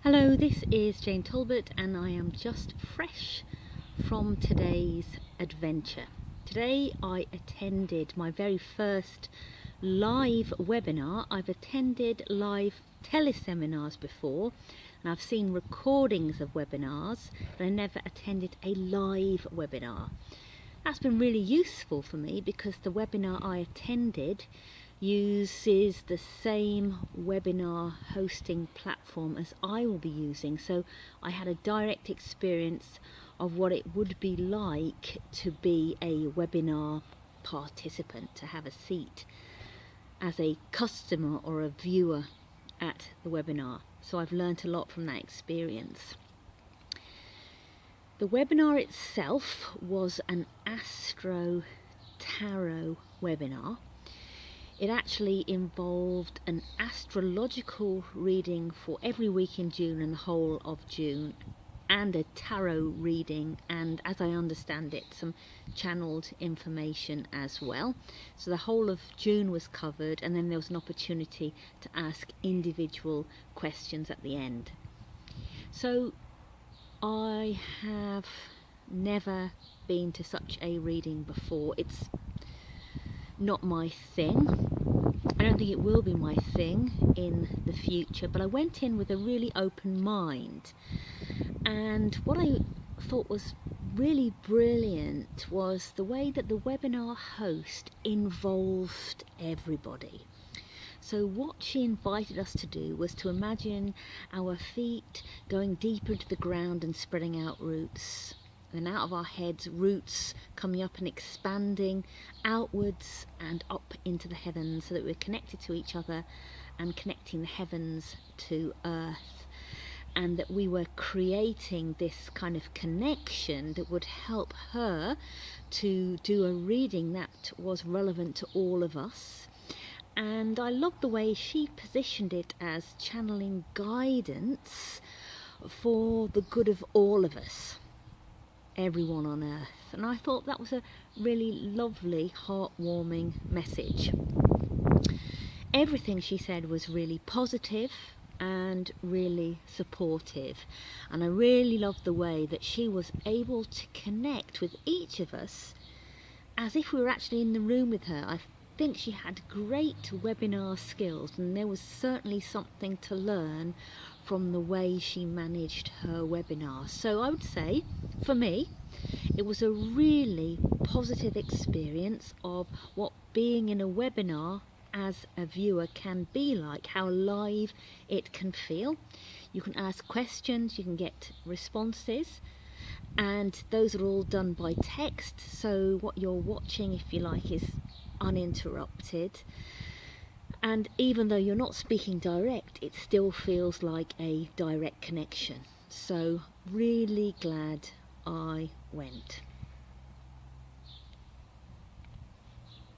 Hello, this is Jane Talbot and I am just fresh from today's adventure. Today I attended my very first live webinar. I've attended live teleseminars before and I've seen recordings of webinars, but I never attended a live webinar. That's been really useful for me because the webinar I attended uses the same webinar hosting platform as I will be using, so I had a direct experience of what it would be like to be a webinar participant, to have a seat as a customer or a viewer at the webinar. So I've learnt a lot from that experience. The webinar itself was an Astro tarot webinar. It actually involved an astrological reading for every week in June and the whole of June, and a tarot reading, and as I understand it, some channeled information as well. So the whole of June was covered, and then there was an opportunity to ask individual questions at the end. So I have never been to such a reading before. It's not my thing. I don't think it will be my thing in the future, but I went in with a really open mind, and what I thought was really brilliant was the way that the webinar host involved everybody. So what she invited us to do was to imagine our feet going deeper into the ground and spreading out roots. And out of our heads, roots coming up and expanding outwards and up into the heavens, so that we're connected to each other and connecting the heavens to earth, and that we were creating this kind of connection that would help her to do a reading that was relevant to all of us. And I loved the way she positioned it as channeling guidance for the good of all of us, everyone on earth. And I thought that was a really lovely, heartwarming message. Everything she said was really positive and really supportive, and I really loved the way that she was able to connect with each of us as if we were actually in the room with her. I think she had great webinar skills, and there was certainly something to learn from the way she managed her webinar. So I would say, for me, it was a really positive experience of what being in a webinar as a viewer can be like, how live it can feel. You can ask questions, you can get responses, and those are all done by text, so what you're watching, if you like, is uninterrupted. And even though you're not speaking direct, it still feels like a direct connection. So really glad I went.